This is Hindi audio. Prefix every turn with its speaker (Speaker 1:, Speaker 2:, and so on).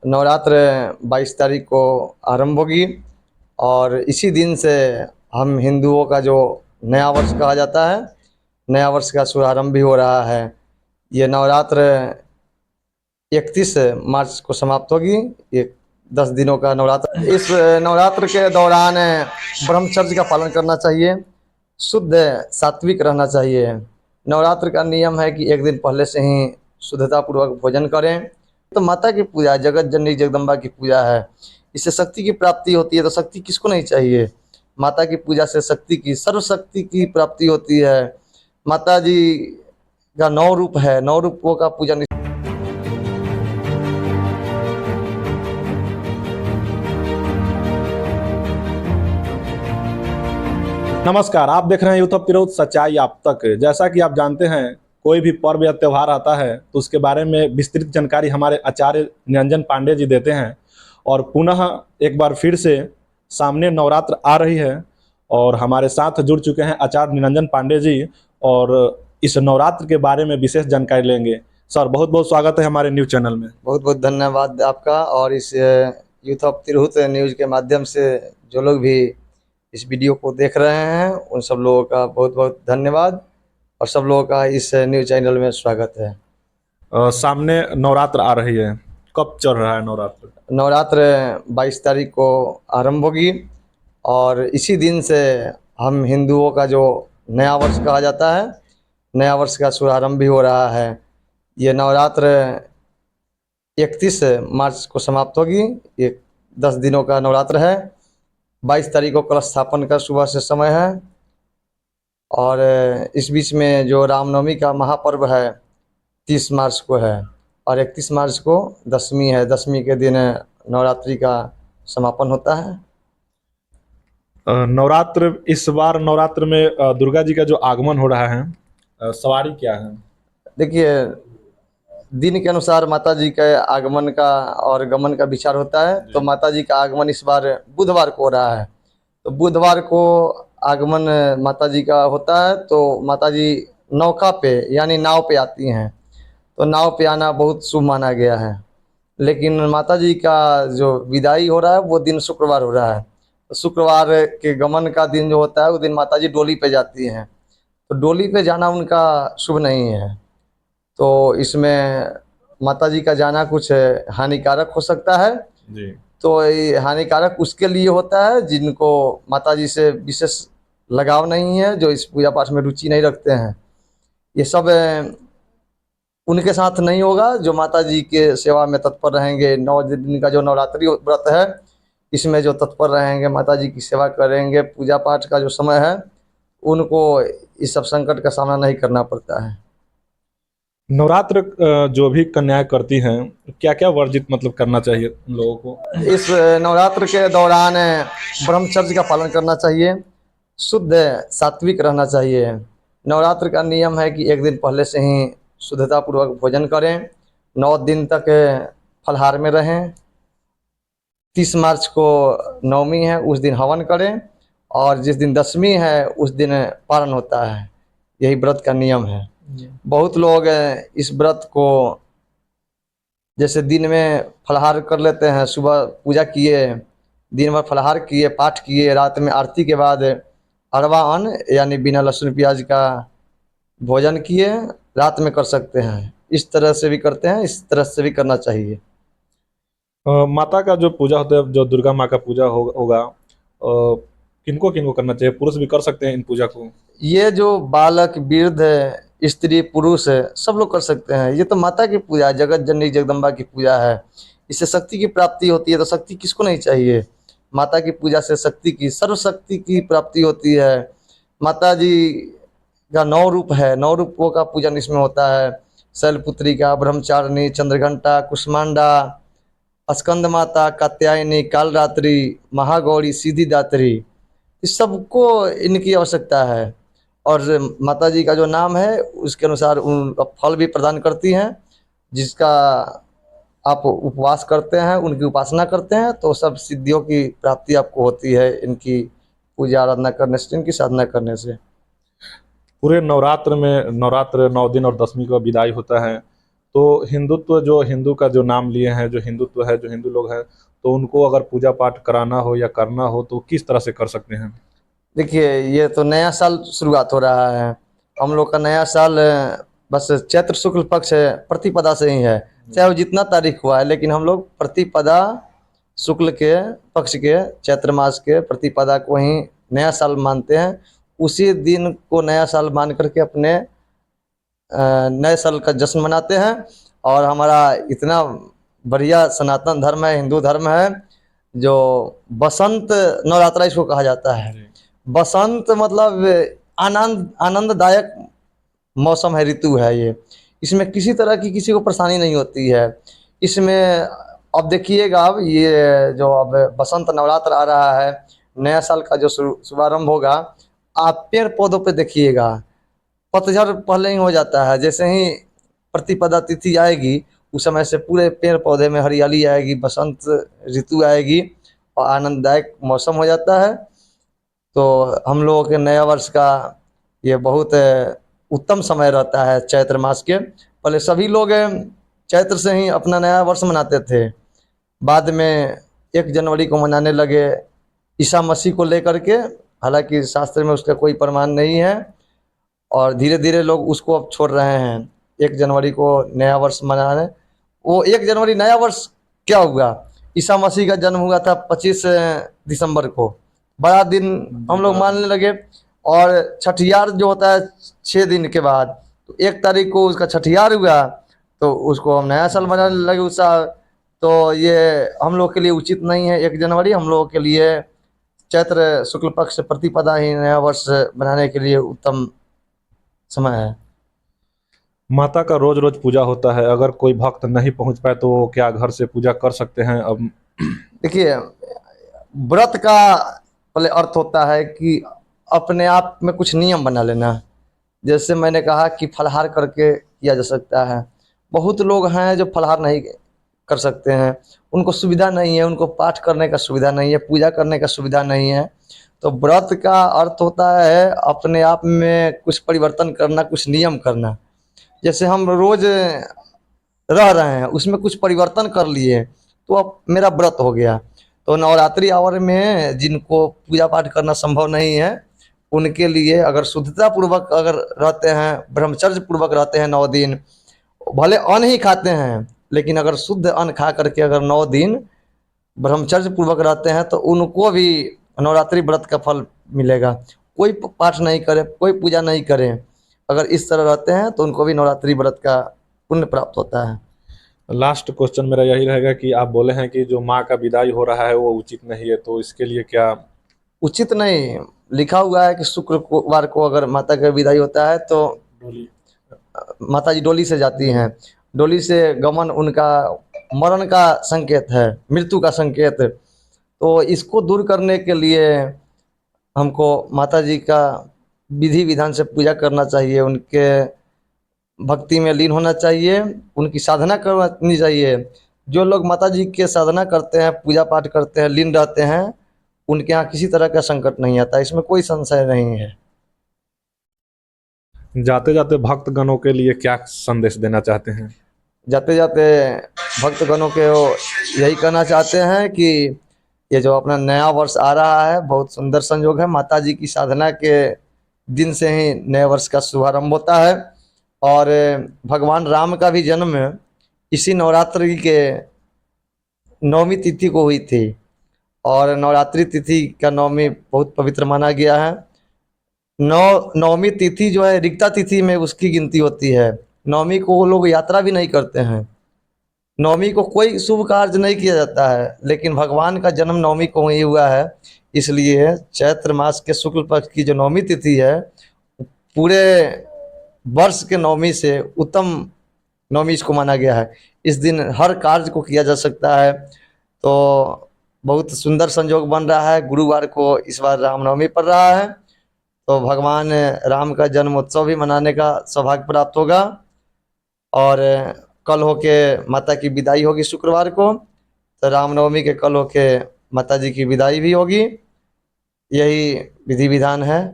Speaker 1: नवरात्र 22 तारीख को आरंभ होगी और इसी दिन से हम हिंदुओं का जो नया वर्ष कहा जाता है, नया वर्ष का शुभारंभ भी हो रहा है। ये नवरात्र 31 मार्च को समाप्त होगी। ये 10 दिनों का नवरात्र। इस नवरात्र के दौरान ब्रह्मचर्य का पालन करना चाहिए, शुद्ध सात्विक रहना चाहिए। नवरात्र का नियम है कि एक दिन पहले से ही शुद्धता पूर्वक भोजन करें। तो माता की पूजा, जगत जननी जगदम्बा की पूजा है, इससे शक्ति की प्राप्ति होती है। तो शक्ति किसको नहीं चाहिए? माता की पूजा से शक्ति की, सर्वशक्ति की प्राप्ति होती है। माता जी का 9 रूप है, 9 रूपों का पूजन।
Speaker 2: नमस्कार, आप देख रहे हैं यूथ ऑफ तिरहुत, सच्चाई आप तक। जैसा कि आप जानते हैं, कोई भी पर्व या त्यौहार आता है तो उसके बारे में विस्तृत जानकारी हमारे आचार्य निरंजन पांडे जी देते हैं। और पुनः एक बार फिर से सामने नवरात्र आ रही है और हमारे साथ जुड़ चुके हैं आचार्य निरंजन पांडे जी और इस नवरात्र के बारे में विशेष जानकारी लेंगे। सर, बहुत बहुत स्वागत है हमारे न्यूज़ चैनल में।
Speaker 1: बहुत बहुत धन्यवाद आपका। और इस यूथ ऑफ तिरहुत न्यूज़ के माध्यम से जो लोग भी इस वीडियो को देख रहे हैं उन सब लोगों का बहुत बहुत धन्यवाद और सब लोगों का इस न्यूज़ चैनल में स्वागत है।
Speaker 2: सामने नवरात्र आ रही है, कब चल रहा है नवरात्र?
Speaker 1: नवरात्र 22 तारीख को आरंभ होगी और इसी दिन से हम हिंदुओं का जो नया वर्ष कहा जाता है, नया वर्ष का शुभारंभ भी हो रहा है। ये नवरात्र 31 मार्च को समाप्त होगी। ये 10 दिनों का नवरात्र है। 22 तारीख को कलश स्थापन का सुबह से समय है और इस बीच में जो रामनवमी का महापर्व है 30 मार्च को है और 31 मार्च को दशमी है। दशमी के दिन नवरात्रि का समापन होता है।
Speaker 2: नवरात्र, इस बार नवरात्र में दुर्गा जी का जो आगमन हो रहा है, सवारी क्या है?
Speaker 1: देखिए, दिन के अनुसार माता जी के आगमन का और गमन का विचार होता है। तो माता जी का आगमन इस बार बुधवार को हो रहा है। तो बुधवार को आगमन माता जी का होता है। तो माता जी नौका पे यानी नाव पे आती हैं। तो नाव पे आना बहुत शुभ माना गया है। लेकिन माता जी का जो विदाई हो रहा है वो दिन शुक्रवार हो रहा है। तो शुक्रवार के गमन का दिन जो होता है उस दिन माता जी डोली पे जाती हैं। तो डोली पे जाना उनका शुभ नहीं है। तो इसमें माता जी का जाना कुछ हानिकारक हो सकता है
Speaker 2: जी।
Speaker 1: तो ये हानिकारक उसके लिए होता है जिनको माता जी से विशेष लगाव नहीं है, जो इस पूजा पाठ में रुचि नहीं रखते हैं। ये सब उनके साथ नहीं होगा। जो माता जी के सेवा में तत्पर रहेंगे, 9 दिन का जो नवरात्रि व्रत है इसमें जो तत्पर रहेंगे, माता जी की सेवा करेंगे, पूजा पाठ का जो समय है, उनको इस सब संकट का सामना नहीं करना पड़ता है।
Speaker 2: नवरात्र जो भी कन्याएं करती हैं, क्या क्या वर्जित मतलब करना चाहिए उन लोगों को?
Speaker 1: इस नवरात्र के दौरान ब्रह्मचर्य का पालन करना चाहिए, शुद्ध सात्विक रहना चाहिए। नवरात्र का नियम है कि एक दिन पहले से ही शुद्धता पूर्वक भोजन करें, 9 दिन तक फलाहार में रहें। 30 मार्च को नवमी है, उस दिन हवन करें और जिस दिन दशमी है उस दिन पारण होता है। यही व्रत का नियम है। बहुत लोग इस व्रत को जैसे दिन में फलाहार कर लेते हैं, सुबह पूजा किए, दिन भर फलाहार किए, पाठ किए, रात में आरती के बाद अरवा अन्न यानी बिना लहसुन प्याज का भोजन किए, रात में कर सकते हैं। इस तरह से भी करते हैं, इस तरह से भी करना चाहिए।
Speaker 2: माता का जो पूजा होता है, जो दुर्गा माँ का पूजा होगा, किनको किनको करना चाहिए? पुरुष भी कर सकते हैं इन पूजा को?
Speaker 1: ये जो बालक, वृद्ध, स्त्री, पुरुष सब लोग कर सकते हैं। ये तो माता की पूजा है, जगत जननी जगदम्बा की पूजा है। इससे शक्ति की प्राप्ति होती है। तो शक्ति किसको नहीं चाहिए? माता की पूजा से शक्ति की, सर्वशक्ति की प्राप्ति होती है। माता जी का 9 रूप है, 9 रूपों का पूजन इसमें होता है। शैलपुत्री का, ब्रह्मचारिणी, चंद्रघंटा, कुष्मांडा, स्कंद माता, कात्यायनी, कालरात्रि, महागौरी, सिद्धिदात्री, इस सबको इनकी आवश्यकता है। और माता जी का जो नाम है उसके अनुसार उन फल भी प्रदान करती हैं। जिसका आप उपवास करते हैं, उनकी उपासना करते हैं तो सब सिद्धियों की प्राप्ति आपको होती है, इनकी पूजा आराधना करने से, इनकी साधना करने से।
Speaker 2: पूरे नवरात्र में, नवरात्र 9 दिन और दशमी का विदाई होता है, तो हिंदुत्व, जो हिंदू का जो नाम लिए हैं, जो हिंदुत्व है, जो हिंदू लोग हैं, तो उनको अगर पूजा पाठ कराना हो या करना हो तो किस तरह से कर सकते हैं?
Speaker 1: देखिए, ये तो नया साल शुरुआत हो रहा है। हम लोग का नया साल बस चैत्र शुक्ल पक्ष प्रतिपदा से ही है, चाहे वो जितना तारीख हुआ है, लेकिन हम लोग प्रतिपदा शुक्ल के पक्ष के चैत्र मास के प्रतिपदा को ही नया साल मानते हैं। उसी दिन को नया साल मान करके अपने नए साल का जश्न मनाते हैं। और हमारा इतना बढ़िया सनातन धर्म है, हिंदू धर्म है, जो बसंत नवरात्रा इसको कहा जाता है। बसंत मतलब आनंद, आनंददायक मौसम है, ऋतु है ये। इसमें किसी तरह की किसी को परेशानी नहीं होती है। इसमें अब देखिएगा, अब ये जो अब बसंत नवरात्र आ रहा है, नया साल का जो शुभारंभ होगा, आप पेड़ पौधों पे देखिएगा, पतझड़ पहले ही हो जाता है। जैसे ही प्रतिपदा तिथि आएगी, उस समय से पूरे पेड़ पौधे में हरियाली आएगी, बसंत ऋतु आएगी और आनंददायक मौसम हो जाता है। तो हम लोगों के नया वर्ष का ये बहुत उत्तम समय रहता है चैत्र मास के। पहले सभी लोग चैत्र से ही अपना नया वर्ष मनाते थे, बाद में 1 जनवरी को मनाने लगे ईसा मसीह को लेकर के। हालांकि शास्त्र में उसका कोई प्रमाण नहीं है, और धीरे धीरे लोग उसको अब छोड़ रहे हैं 1 जनवरी को नया वर्ष मनाने। वो 1 जनवरी नया वर्ष क्या हुआ? ईसा मसीह का जन्म हुआ था 25 दिसंबर को, बड़ा दिन हम लोग मानने लगे। और छठियार जो होता है 6 दिन के बाद, तो 1 तारीख को उसका छठियार हुआ, तो उसको हम नया साल मनाने लगे उत्साह। तो ये हम लोग के लिए उचित नहीं है 1 जनवरी। हम लोगों के लिए चैत्र शुक्ल पक्ष प्रतिपदा ही नया वर्ष मनाने के लिए उत्तम समय है।
Speaker 2: माता का रोज रोज पूजा होता है, अगर कोई भक्त नहीं पहुंच पाए तो वो क्या घर से पूजा कर सकते हैं? अब
Speaker 1: देखिए, व्रत का पहले अर्थ होता है कि अपने आप में कुछ नियम बना लेना। जैसे मैंने कहा कि फलाहार करके किया जा सकता है। बहुत लोग हैं जो फलाहार नहीं कर सकते हैं, उनको सुविधा नहीं है, उनको पाठ करने का सुविधा नहीं है, पूजा करने का सुविधा नहीं है। तो व्रत का अर्थ होता है अपने आप में कुछ परिवर्तन करना, कुछ नियम करना। जैसे हम रोज रह रहे हैं, उसमें कुछ परिवर्तन कर लिए, तो अब मेरा व्रत हो गया। तो नवरात्रि आवर में जिनको पूजा पाठ करना संभव नहीं है, उनके लिए अगर शुद्धता पूर्वक अगर रहते हैं, ब्रह्मचर्य पूर्वक रहते हैं 9 दिन, भले अन्न ही खाते हैं, लेकिन अगर शुद्ध अन्न खा करके अगर 9 दिन ब्रह्मचर्य पूर्वक रहते हैं, तो उनको भी नवरात्रि व्रत का फल मिलेगा। कोई पाठ नहीं करे, कोई पूजा नहीं करे, अगर इस तरह रहते हैं, तो उनको भी नवरात्रि व्रत का पुण्य प्राप्त होता है।
Speaker 2: लास्ट क्वेश्चन मेरा यही रहेगा कि आप बोले हैं कि जो माँ का विदाई हो रहा है वो उचित नहीं है, तो इसके लिए क्या?
Speaker 1: उचित नहीं लिखा हुआ है कि शुक्रवार को अगर माता का विदाई होता है, तो माता जी डोली से जाती हैं। डोली से गमन उनका मरण का संकेत है, मृत्यु का संकेत। तो इसको दूर करने के लिए हमको माता जी का विधि विधान से पूजा करना चाहिए, उनके भक्ति में लीन होना चाहिए, उनकी साधना करनी चाहिए। जो लोग माता जी के साधना करते हैं, पूजा पाठ करते हैं, लीन रहते हैं, उनके यहाँ किसी तरह का संकट नहीं आता, इसमें कोई संशय नहीं है।
Speaker 2: जाते जाते भक्तगणों के लिए क्या संदेश देना चाहते हैं?
Speaker 1: जाते जाते भक्तगणों के वो यही कहना चाहते हैं कि ये जो अपना नया वर्ष आ रहा है, बहुत सुंदर संयोग है। माता जी की साधना के दिन से ही नए वर्ष का शुभारंभ होता है। और भगवान राम का भी जन्म इसी नवरात्रि के 9वीं तिथि को हुई थी, और नवरात्रि तिथि का 9वीं बहुत पवित्र माना गया है। 9वीं तिथि जो है रिक्ता तिथि में उसकी गिनती होती है। 9वीं को वो लोग यात्रा भी नहीं करते हैं, 9वीं को कोई शुभ कार्य नहीं किया जाता है, लेकिन भगवान का जन्म 9वीं को ही हुआ है। इसलिए चैत्र मास के शुक्ल पक्ष की जो 9वीं तिथि है, पूरे वर्ष के 9वीं से उत्तम 9वीं इसको माना गया है। इस दिन हर कार्य को किया जा सकता है। तो बहुत सुंदर संयोग बन रहा है। गुरुवार को इस बार रामनवमी पड़ रहा है, तो भगवान राम का जन्मोत्सव भी मनाने का सौभाग्य प्राप्त होगा। और कल होके माता की विदाई होगी शुक्रवार को, तो रामनवमी के कल होके माता जी की विदाई भी होगी। यही विधि विधान है।